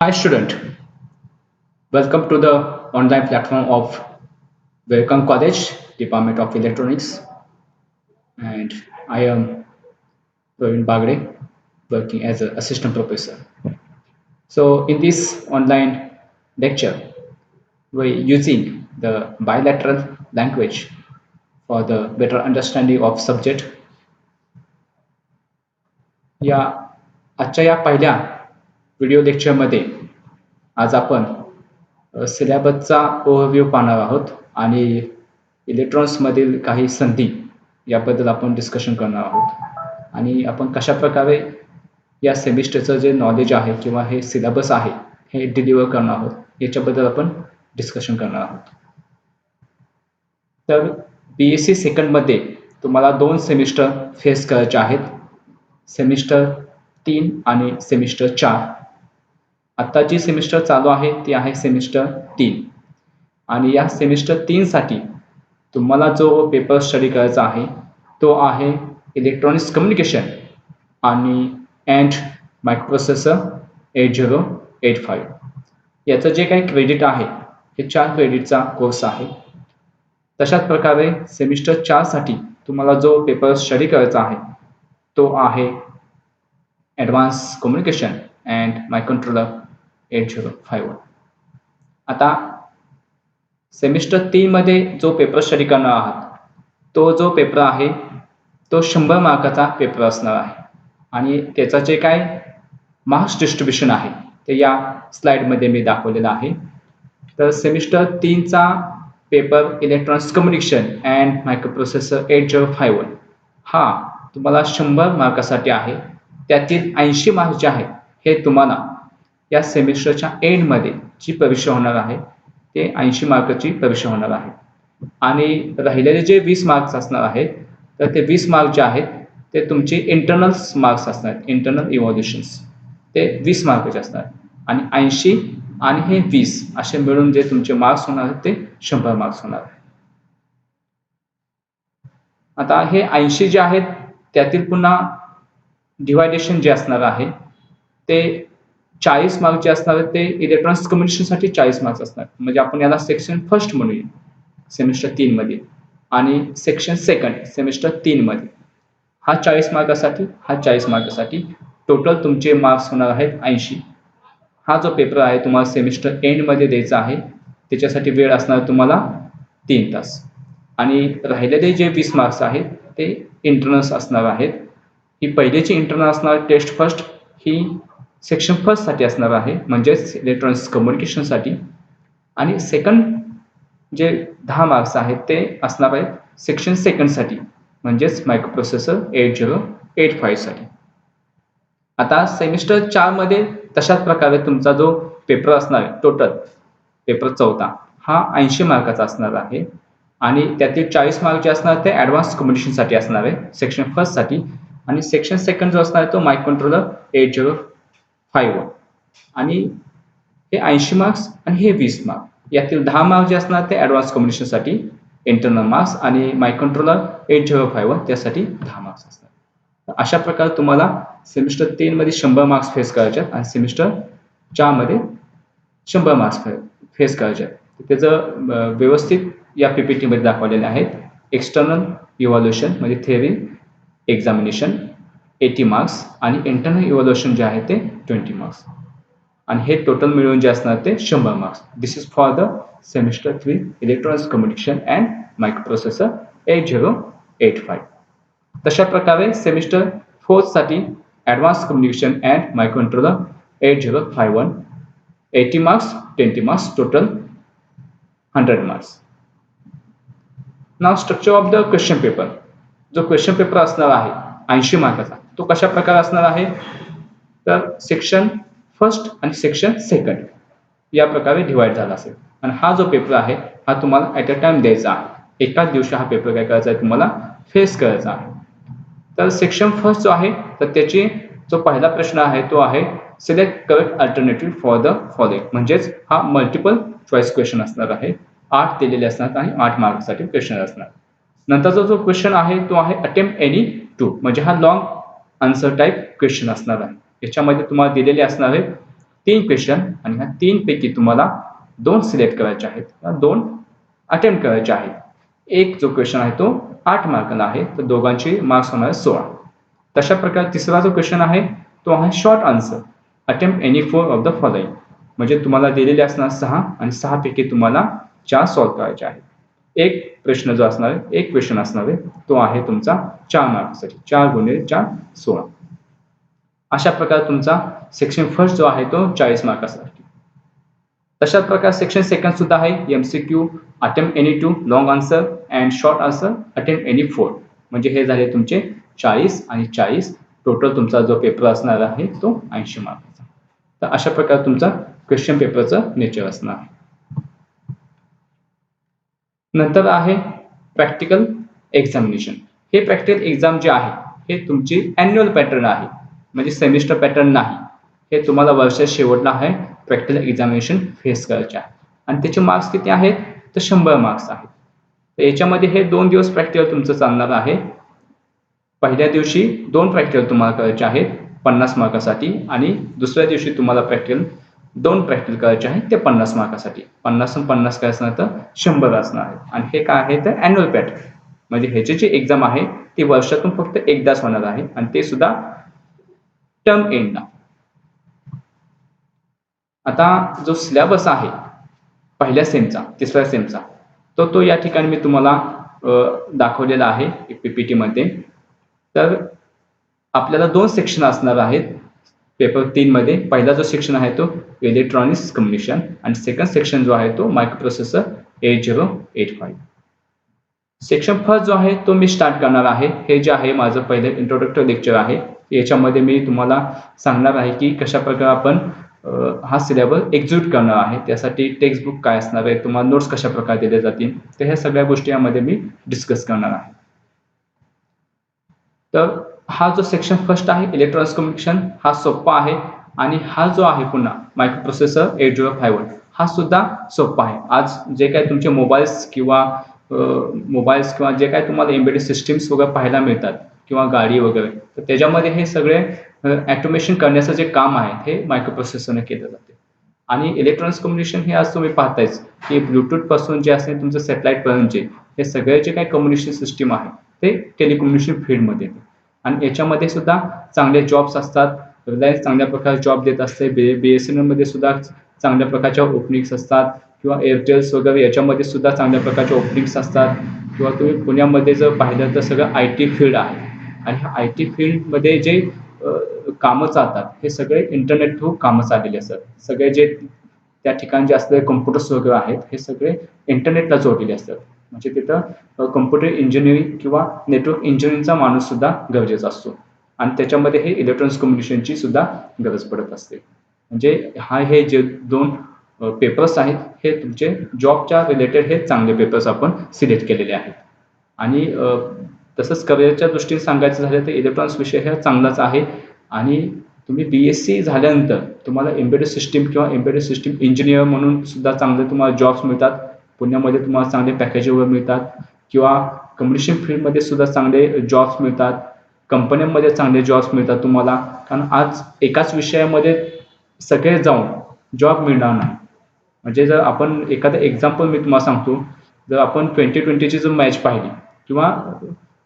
Hi student, welcome to the online platform of Welcome College, Department of Electronics, and I am Praveen Bagre, working as an assistant professor. So in this online lecture, we're using the bilateral language for the better understanding of subject. या आजच्या या पहिल्या video लेक्चरमध्ये आज आपण सिलेबसचा overview पाहणार आहोत आणि इलेक्ट्रॉन्समधील काही संधी याबद्दल आपण डिस्कशन करणार आहोत आणि आपण कशा प्रकारे या सेमिस्टरचं जे नॉलेज आहे किंवा हे सिलेबस आहे हे डिलिव्हर करणार आहोत याच्याबद्दल आपण डिस्कशन करणार आहोत. तर BSc सेकंडमध्ये तुम्हाला 2 सेमिस्टर फेस करायचे आहेत. सेमिस्टर 3 आणि सेमिस्टर 4. आता जी सेमिस्टर चालू आहे ती आहे सेमिस्टर 3 आणि या सेमिस्टर 3 साठी तुम्हाला जो पेपर स्टडी करायचा आहे तो आहे इलेक्ट्रॉनिक्स कम्युनिकेशन आणि अँड मायक्रोप्रोसेसर 8085. याचं जे काही क्रेडिट आहे हे 4 क्रेडिटचा कोर्स आहे. तशाच प्रकारे सेमिस्टर 4 साठी तुम्हाला जो पेपर स्टडी करायचा आहे तो आहे ॲडव्हान्स कम्युनिकेशन अँड मायक्रोकंट्रोलर 8051. आता सेमिस्टर 3 मध्ये जो पेपर स्टडी करणार आहात तो जो पेपर आहे तो 100 मार्काचा पेपर असणार आहे आणि त्याचं जे काय मार्क्स डिस्ट्रीब्युशन आहे ते या स्लाइडमध्ये मी दाखवलेलं आहे. तर सेमिस्टर 3 चा paper electronics communication and microprocessor 8051 हा तुम्हाला 100 मार्कासाठी आहे. त्यातील 80 मार्क्स जे आहेत हे तुम्हाला या सेमिस्टरच्या एंडमध्ये जी परीक्षा होणार आहे ते 80 मार्काची परीक्षा होणार आहे आणि राहिलेले जे 20 मार्क्स असणार आहेत तर ते 20 मार्क्स जे आहेत ते तुमचे इंटरनल मार्क्स असणार आहेत. इंटरनल इव्हॅल्युएशन्स ते 20 मार्काचे असणार आणि 80 आणि हे 20 असे मिळून जे तुमचे मार्क्स होणार आहेत ते 100 मार्क्स होणार आहेत. आता हे 80 जे आहेत त्यातील पुन्हा डिवायडेशन जे असणार आहे ते 40 मार्क जे असणार आहेत ते इलेक्ट्रॉनिक्स कम्युनिकेशनसाठी 40 मार्क्स असणार. म्हणजे आपण याला सेक्शन फर्स्ट म्हणूया सेमिस्टर 3 मध्ये आणि सेक्शन सेकंड सेमिस्टर 3 मध्ये हा 40 मार्कासाठी हा 40 मार्कासाठी टोटल तुमचे मार्क्स होणार आहेत 80. हा जो पेपर आहे तुम्हाला सेमिस्टर एंडमध्ये द्यायचा आहे त्याच्यासाठी वेळ असणार तुम्हाला 3 तास आणि राहिलेले जे 20 मार्क्स आहेत ते इंटरनल्स असणार आहेत. ही पहिलीची इंटरनल असणार टेस्ट फर्स्ट ही सेक्शन फर्स्टसाठी असणार आहे म्हणजेच इलेक्ट्रॉनिक्स कम्युनिकेशनसाठी आणि सेकंड जे 10 मार्क्स आहेत ते असणार आहेत सेक्शन सेकंडसाठी म्हणजेच मायक्रोप्रोसेसर 8085 साठी. आता सेमिस्टर 4 मध्ये तशाच प्रकारे तुमचा जो पेपर असणार आहे टोटल पेपर चौथा हा 80 मार्काचा असणार आहे आणि त्यातील 40 मार्क जे असणार ते ॲडव्हान्स कम्युनिकेशनसाठी असणार आहे सेक्शन फर्स्टसाठी आणि सेक्शन सेकंड जो असणार आहे तो मायक्रोकंट्रोलर 8051 आणि हे 80 मार्क्स आणि हे 20 मार्क यातील 10 मार्क जे असणार ते ॲडव्हान्स कम्युनिकेशनसाठी इंटरनल मार्क्स आणि मायक्रोकंट्रोलर 8051 त्यासाठी 10 मार्क्स असणार. अशा प्रकारे तुम्हाला सेमिस्टर 3 मध्ये 100 मार्क्स फेस करायचे आणि सेमिस्टर 4 मध्ये 100 मार्क्स फेस करायचे. त्याचं व्यवस्थित या PPT मध्ये दाखवलेले आहेत. एक्सटर्नल इव्हॅल्युएशन म्हणजे थेअरी एक्झामिनेशन 80 मार्क्स आणि इंटरनल इव्हॅल्युएशन जे आहे ते 20 मार्क्स आणि हे टोटल मिळून जे असणार ते 100 marks. This is for the semester 3 electronics communication and microprocessor 8085. तशा प्रकारे सेमिस्टर 4 साठी advance communication and microcontroller 8051 80 marks 20 marks total 100 marks. Now structure of the question paper. जो क्वेश्चन पेपर असणार आहे 80 मार्काचा तो कशा प्रकारे असणार आहे तर सेक्शन फर्स्ट आणि सेक्शन सेकंड या प्रकारे डिवाइड झाला असेल आणि हा जो पेपर आहे हा तुम्हाला ॲट अ टाइम द्यायचा आहे. एकाच दिवशी हा पेपर काय करायचा आहे तुम्हाला फेस करायचा आहे. तर सेक्शन फर्स्ट जो आहे तर त्याची जो पहिला प्रश्न आहे तो आहे select correct alternative for the following म्हणजेच हा मल्टिपल चॉईस क्वेश्चन असणार आहे. 8 दिलेले असणार आणि 8 मार्क्ससाठी क्वेश्चन असणार. नंतरचा जो क्वेश्चन आहे तो आहे अटेम्प्ट एनी टू म्हणजे हा लॉंग आन्सर टाईप क्वेश्चन असणार आहे. याच्यामध्ये तुम्हाला दिलेले असणार आहे 3 क्वेश्चन आणि ह्या 3 पैकी तुम्हाला 2 सिलेक्ट करायचे आहेत, 2 अटेम्प्ट करायचे आहेत. एक जो क्वेश्चन आहे तो 8 मार्काला आहे, तर दोघांचे मार्क्स होणार 16. तशा प्रकारे तिसरा जो क्वेश्चन आहे तो आहे short answer, attempt any 4 of the following. म्हणजे तुम्हाला दिलेले असणार 6 आणि 6 पैकी तुम्हाला 4 सॉल्व्ह करायचे आहेत. एक प्रश्न जो असणार आहे, एक क्वेश्चन असणार आहे, तो आहे तुमचा 4 मार्क्ससाठी, 4 गुणिले 4 16. अशा प्रकारे तुमचा सेक्शन फर्स्ट जो आहे तो 40 मार्कासाठी. तशाच प्रकारे सेक्शन सेकंड सुद्धा आहे, MCQ, attempt any 2 long answer and short answer, attempt any 4. म्हणजे हे झाले तुमचे 40 आणि 40. टोटल तुमचा जो पेपर असणार आहे तो 80 मार्काचा. तर अशा प्रकारे तुमचा क्वेश्चन पेपरचं नेचर असणार आहे. नंतर आहे प्रॅक्टिकल एक्झामिनेशन. हे प्रॅक्टिकल एक्झाम जे आहे हे तुमची ॲन्युअल पॅटर्न आहे, म्हणजे सेमिस्टर पॅटर्न नाही. हे तुम्हाला वर्षाच्या शेवटला आहे प्रॅक्टिकल एक्झामिनेशन फेस करायचे आहे आणि त्याचे मार्क्स किती आहेत तर 100 मार्क्स आहेत. तर याच्यामध्ये हे 2 दिवस प्रॅक्टिकल तुमचं चालणार आहे. पहिल्या दिवशी 2 प्रॅक्टिकल तुम्हाला करायचे आहेत 50 मार्कासाठी आणि दुसऱ्या दिवशी तुम्हाला 2 प्रॅक्टिकल करायचे आहेत ते 50 मार्कासाठी. 50 आणि 50 काय असणार तर 100 असणार आहे. आणि हे काय आहे तर ॲन्युअल पॅटर्न, म्हणजे ह्याची जी एक्झाम आहे ती वर्षातून फक्त एकदाच होणार आहे आणि ते सुद्धा टर्म एंडला. आता जो सिलेबस आहे पहिल्या सेमचा, तिसऱ्या सेमचा, तो या ठिकाणी मी तुम्हाला दाखवलेला आहे पीपीटी मध्ये. तर आपल्याला 2 सेक्शन असणार आहेत पेपर 3 मध्ये. पहिला जो सेक्शन आहे तो इलेक्ट्रॉनिक्स कम्युनिकेशन आणि सेकंड सेक्शन जो आहे तो मायक्रो प्रोसेसर 8085. सेक्शन फर्स्ट जो आहे तो मी स्टार्ट करणार आहे. हे जे आहे माझं पहिलं इंट्रोडक्टरी लेक्चर आहे. याच्यामध्ये मी तुम्हाला सांगणार आहे की कशा प्रकारे आपण हा सिलेबस एक्झिक्यूट करणार आहे, त्यासाठी टेक्स्ट बुक काय असणार आहे, तुम्हाला नोट्स कशा प्रकारे दिले जातील, तर ह्या सगळ्या गोष्टी यामध्ये मी डिस्कस करणार आहे. तर हा जो सेक्शन फर्स्ट आहे इलेक्ट्रॉनिक्स कम्युनिकेशन हा सोपा आहे आणि हा जो आहे पुन्हा मायक्रो प्रोसेसर 8051 हा सुद्धा सोपा आहे. आज जे काय तुमचे मोबाईल्स किंवा जे काय तुम्हाला एम्बेडेड सिस्टीम्स वगैरे पाहायला मिळतात किंवा गाडी वगैरे, तर त्याच्यामध्ये हे सगळे ॲटोमेशन करण्याचं जे काम आहे हे मायक्रो प्रोसेसरने केलं जाते. आणि इलेक्ट्रॉनिक्स कम्युनिकेशन हे आज तुम्ही पाहतायच की ब्लूटूथ पासून जे असेल तुमचं सॅटेलाइट पर्यंतचे हे सगळे जे काही कम्युनिकेशन सिस्टीम आहे ते टेलिकम्युनिकेशन फील्डमध्ये येते आणि याच्यामध्ये सुद्धा चांगले जॉब्स असतात. रिलायन्स चांगल्या प्रकारे जॉब देत असते. BSNL मध्ये सुद्धा चांगल्या प्रकारच्या ओपनिंग्स असतात किंवा एअरटेल्स वगैरे याच्यामध्ये सुद्धा चांगल्या प्रकारच्या ओपनिंग्स असतात. किंवा तुम्ही पुण्यामध्ये जर पाहिलं तर सगळं IT फील्ड आहे आणि ह्या IT फील्डमध्ये जे कामं चालतात हे सगळे इंटरनेट थ्रू कामं चाललेले असतात. सगळे जे त्या ठिकाणी जे असलेले कम्प्युटर्स वगैरे आहेत हे सगळे इंटरनेटला जोडलेले असतात. म्हणजे तिथं कम्प्युटर इंजिनिअरिंग किंवा नेटवर्क इंजिनिअरिंगचा माणूस सुद्धा गरजेचा असतो आणि त्याच्यामध्ये हे इलेक्ट्रॉनिक्स कम्युनिकेशनची सुद्धा गरज पडत असते. म्हणजे हे जे 2 पेपर्स आहेत हे तुमचे जॉबच्या रिलेटेड हे चांगले पेपर्स आपण सिलेक्ट केलेले आहेत. आणि तसंच करिअरच्या दृष्टीने सांगायचं झालं तर इलेक्ट्रॉनिक्स विषय हा चांगलाच आहे आणि तुम्ही BSc झाल्यानंतर तुम्हाला एम्बेडेड सिस्टीम किंवा एम्बेडेड सिस्टीम इंजिनियर म्हणून सुद्धा चांगले तुम्हाला जॉब्स मिळतात. पुण्यामध्ये तुम्हाला चांगले पॅकेज वगैरे मिळतात किंवा कम्युनिकेशन फील्डमध्ये सुद्धा चांगले जॉब्स मिळतात. कंपन्यांमध्ये चांगले जॉब्स मिळतात तुम्हाला, कारण आज एकाच विषयामध्ये सगळे जाऊन जॉब मिळणार नाही. म्हणजे जर आपण एखादं एक्झाम्पल मी तुम्हाला सांगतो, जर आपण 2020ची जर मॅच पाहिली किंवा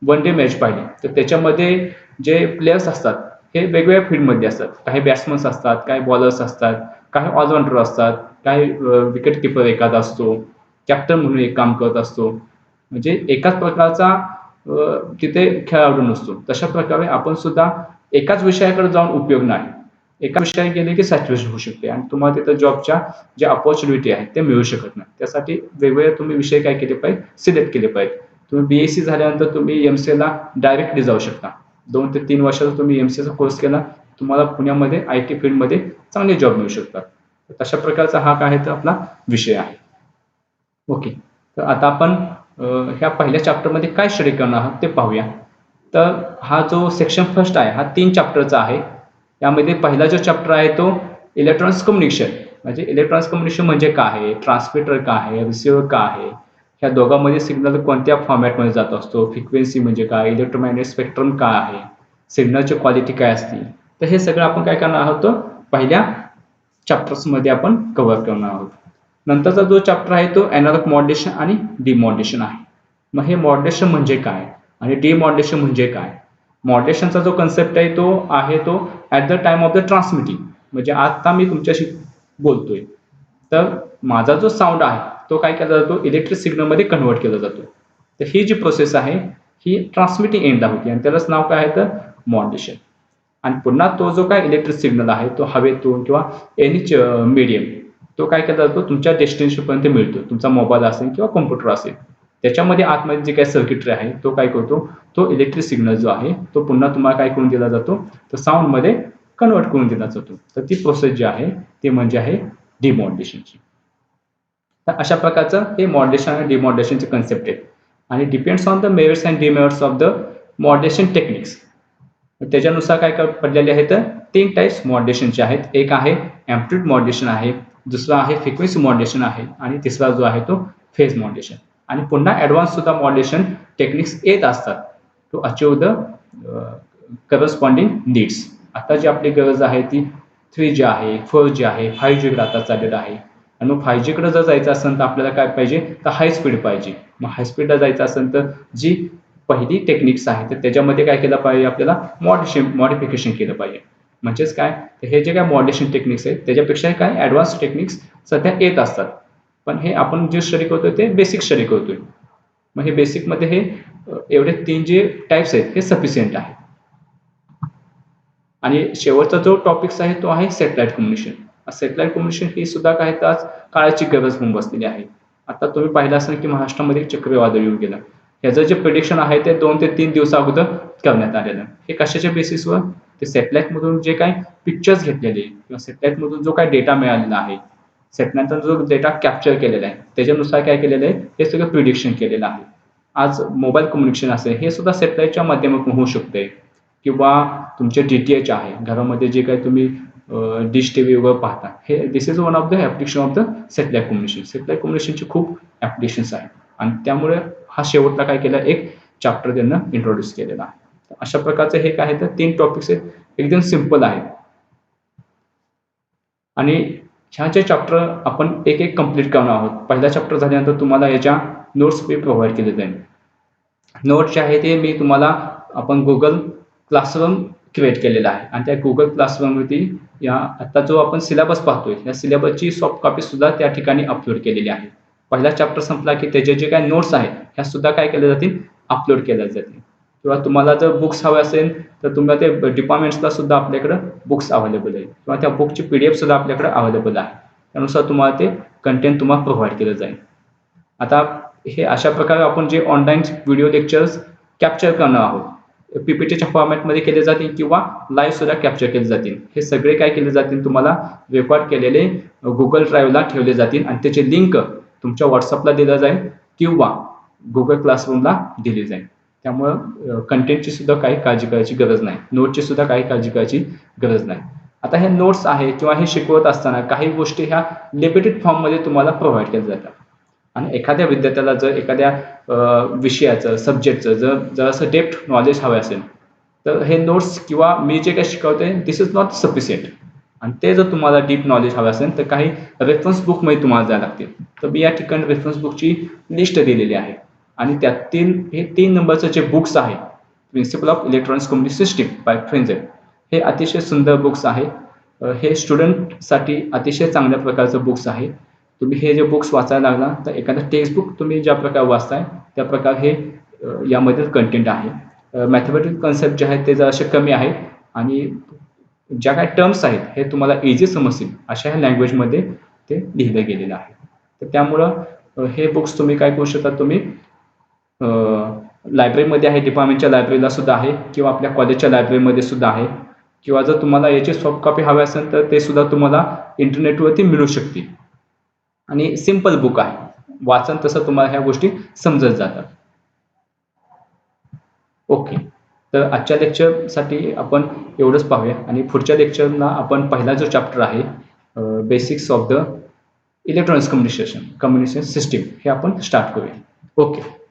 1 डे मॅच पाहिली तर त्याच्यामध्ये जे प्लेयर्स असतात हे वेगवेगळ्या फील्डमध्ये असतात. काही बॅट्समन्स असतात, काही बॉलर्स असतात, काही ऑलराऊंडर असतात, काही विकेट किपर एखादा असतो, कॅप्टन म्हणून एक काम करत असतो. म्हणजे एकाच प्रकारचा तिथे खेळाडू नसतो. तशा प्रकारे आपण सुद्धा एकाच विषयाकडे जाऊन उपयोग नाही. एका विषयात गेले की सॅच्युरेशन होऊ शकते आणि तुम्हाला तिथं जॉबच्या जे अपॉर्च्युनिटी आहेत ते मिळू शकत नाही. त्यासाठी वेगवेगळे तुम्ही विषय काय केले पाहिजे, सिलेक्ट केले पाहिजे. तुम्ही BSc झाल्यानंतर तुम्ही MCA डायरेक्टली जाऊ शकता. 2 ते 3 वर्षाचा तुम्ही MCAचा कोर्स केला, तुम्हाला पुण्यामध्ये IT फील्डमध्ये चांगले जॉब मिळू शकतात. तशा प्रकारचा हा काय आहे तर आपला विषय आहे. ओके, तर आता आपण ह्या पहिल्या चॅप्टरमध्ये काय स्टडी करणार आहोत ते पाहूया. तर हा जो सेक्शन फर्स्ट आहे हा 3 चॅप्टरचा आहे. यामध्ये पहिला जो चॅप्टर आहे तो इलेक्ट्रॉनिक्स कम्युनिकेशन. म्हणजे इलेक्ट्रॉनिक्स कम्युनिकेशन म्हणजे काय आहे, ट्रान्समीटर काय आहे, रिसिव्हर काय आहे, ह्या दोघांमध्ये सिग्नल कोणत्या फॉर्मॅटमध्ये जात असतो, फ्रिक्वेन्सी म्हणजे काय, इलेक्ट्रोमॅग्नेटिक स्पेक्ट्रम काय आहे, सिग्नलची क्वालिटी काय असते, तर हे सगळं आपण काय करणार आहोत पहिल्या चॅप्टर्समध्ये आपण कव्हर करणार आहोत. नंतरचा जो चॅप्टर आहे तो एनालॉग मॉड्युलेशन आणि डिमॉड्युलेशन आहे. मग हे मॉड्युलेशन म्हणजे काय आणि डिमॉड्युलेशन म्हणजे काय? मॉड्युलेशनचा जो कन्सेप्ट आहे तो at the time of the transmitting, म्हणजे आता मी तुमच्याशी बोलतोय तर माझा जो साऊंड आहे तो काय केला जातो, इलेक्ट्रिक सिग्नलमध्ये कन्वर्ट केला जातो. तर ही जी प्रोसेस आहे ही ट्रान्समिटिंग एंडला होती आणि त्यालाच नाव काय आहे तर मॉड्युलेशन. आणि पुन्हा तो जो काय इलेक्ट्रिक सिग्नल आहे तो हवेतून किंवा एनी मीडियम तो काय केला जातो तुमच्या डेस्टिनेशनपर्यंत मिळतो. तुमचा मोबाईल असेल किंवा कॉम्प्युटर असेल, त्याच्यामध्ये आतमध्ये जे काही सर्किटरी आहे तो काय करतो, तो इलेक्ट्रिक सिग्नल जो आहे तो पुन्हा तुम्हाला काय करून दिला जातो, तर साऊंडमध्ये कन्वर्ट करून दिला जातो. तर ती प्रोसेस जी आहे ती म्हणजे आहे डिमॉड्युलेशनची. तर अशा प्रकारचं हे मॉड्युलेशन आणि डिमॉड्युलेशनचे कन्सेप्ट आहे आणि depends on the merits and demerits of the modulation techniques. त्याच्यानुसार काय पडलेले आहेत तर 3 टाईप्स मॉड्युलेशनचे आहेत. एक आहे एम्प्लिट्यूड मॉड्युलेशन आहे, दुसरा आहे फ्रिक्वेन्सी मॉड्युलेशन आहे आणि तिसरा जो आहे तो फेज मॉड्युलेशन. आणि पुन्हा ॲडव्हान्स सुद्धा मॉड्युलेशन टेक्निक्स येत असतात to achieve the corresponding needs. आता जी आपली गरज आहे ती 3G आहे, 4G आहे, 5G आता चाललेलं आहे. आणि मग 5G कडे जर जायचं असेल तर आपल्याला काय पाहिजे तर हाय स्पीड पाहिजे. मग हाय स्पीडला जायचं असेल तर जी पहिली टेक्निक्स आहे तर त्याच्यामध्ये काय केलं पाहिजे, आपल्याला मॉडिफिकेशन केलं पाहिजे. म्हणजेच काय, तर हे जे काय मॉड्युलेशन टेक्निक्स आहेत त्याच्यापेक्षा काय ॲडव्हान्स टेक्निक्स सध्या येत असतात. पण हे आपण जे स्टडी करतोय ते बेसिक स्टडी करतोय. मग हे बेसिकमध्ये हे एवढे 3 जे टाईप्स आहेत हे सफिशियंट आहे. आणि शेवटचा जो टॉपिक्स आहे तो आहे सॅटेलाइट कम्युनिकेशन. सॅटेलाइट कम्युनिकेशन ही सुद्धा काय तर आज काळाची गरज होऊन बसलेली आहे. आता तुम्ही पाहिलं असेल की महाराष्ट्रामध्ये चक्रीवादळ येऊन गेलं. याचं जे प्रिडिक्शन आहे ते 2 ते 3 दिवसा अगोदर करण्यात आलेलं. हे कशाच्या बेसिसवर, ते सॅटेलाइटमधून जे काही पिक्चर्स घेतलेले किंवा सॅटेलाइटमधून जो काही डेटा मिळालेला आहे, सॅटेलाइटचा जो डेटा कॅप्चर केलेला आहे त्याच्यानुसार काय केलेलं आहे हे सगळं प्रिडिक्शन केलेलं आहे. आज मोबाईल कम्युनिकेशन असेल हे सुद्धा सॅटेलाइटच्या माध्यमातून होऊ शकते. किंवा तुमचे DTH आहे घरामध्ये जे काही तुम्ही डिश टीव्ही वगैरे पाहता, हे this is one of the application of the satellite communication. Satellite कम्युनिकेशनचे खूप ॲप्लिकेशन्स आहेत आणि त्यामुळे हा शेवटला काय केला एक चॅप्टर त्यांना इंट्रोड्यूस केलेला आहे. अशा प्रकारचे हे काय आहे तर 3 टॉपिक्स आहेत, एकदम सिम्पल आहेत. आणि ह्या जे चॅप्टर आपण एक एक कम्प्लीट करणार आहोत. पहिला चॅप्टर झाल्यानंतर तुम्हाला याच्या नोट्स मी प्रोव्हाइड केले जाईल. नोट्स जे आहे ते मी तुम्हाला आपण गुगल क्लासरूम क्रिएट केलेला आहे आणि त्या गुगल क्लासरूमवरती या आता जो आपण सिलेबस पाहतोय या सिलेबसची सॉफ्ट कॉपी सुद्धा त्या ठिकाणी अपलोड केलेली आहे. पहिला चॅप्टर संपला की त्याचे जे काही नोट्स आहेत ह्या सुद्धा काय केल्या जातील, अपलोड केल्या जातील. किंवा तुम्हाला जर बुक्स हवे असेल तर तुम्हाला ते डिपार्टमेंट्सला सुद्धा आपल्याकडे बुक्स अवेलेबल आहे किंवा त्या बुकची PDF सुद्धा आपल्याकडे अवेलेबल आहे. त्यानुसार तुम्हाला ते कंटेंट तुम्हाला प्रोव्हाइड केलं जाईल. आता हे अशा प्रकारे आपण जे ऑनलाईन व्हिडिओ लेक्चर्स कॅप्चर करणार आहोत, PPTच्या फॉर्मॅटमध्ये केले जातील किंवा लाईव्ह सुद्धा कॅप्चर केले जातील. हे सगळे काय केले जातील, तुम्हाला रेकॉर्ड केलेले गुगल ड्राईव्हला ठेवले जातील आणि त्याची लिंक तुमच्या व्हॉट्सअपला दिलं जाईल किंवा गुगल क्लासरूमला दिली जाईल. त्यामुळं कंटेंटची सुद्धा काही काळजी करायची गरज नाही, नोटची सुद्धा काही काळजी करायची गरज नाही. आता हे नोट्स आहे किंवा हे शिकवत असताना काही गोष्टी ह्या लिमिटेड फॉर्ममध्ये तुम्हाला प्रोव्हाइड केल्या जातात. आणि एखाद्या विद्यार्थ्याला जर एखाद्या विषयाचं सब्जेक्टचं जर असं डेप्थ नॉलेज हवं असेल तर हे नोट्स किंवा मी जे काही शिकवते दिस इज नॉट सफिशियंट. आणि ते जर तुम्हाला डीप नॉलेज हवं असेल तर काही रेफरन्स बुकमध्ये तुम्हाला जायला लागतील. तर मी या ठिकाणी रेफरन्स बुकची लिस्ट दिलेली आहे आणि त्यातील हे 3 नंबरचे जे बुक्स आहे, principle of electronics communication system by Frenzel, हे अतिशय सुंदर बुक्स आहे. हे स्टुडंटसाठी अतिशय चांगल्या प्रकारचं बुक्स आहे. तुम्ही हे जे बुक्स वाचायला लागला तर एखादं टेक्स्टबुक तुम्ही ज्या प्रकारे वाचताय त्या प्रकारे हे यामधील कंटेंट आहे. मॅथमॅटिकल कन्सेप्ट जे आहेत ते जरासे कमी आहेत आणि ज्या काही टर्म्स आहेत हे तुम्हाला इझी समजतील अशा ह्या लँग्वेजमध्ये ते लिहिलं गेलेलं आहे. तर त्यामुळं हे बुक्स तुम्ही काय करू शकता, तुम्ही लायब्ररीमध्ये आहे, डिपार्टमेंटच्या लायब्ररीला सुद्धा आहे किंवा आपल्या कॉलेजच्या लायब्ररीमध्ये सुद्धा आहे किंवा जर तुम्हाला याची सॉफ्ट कॉपी हवी असेल तर ते सुद्धा तुम्हाला इंटरनेटवरती मिळू शकते. आणि सिंपल बुक आहे, वाचन तसं तुम्हाला ह्या गोष्टी समजत जातात. ओके, तर आजच्या लेक्चरसाठी आपण एवढंच पाहूया आणि पुढच्या लेक्चरला आपण पहिला जो चॅप्टर आहे basics of the electronics communication system हे आपण स्टार्ट करूया. ओके.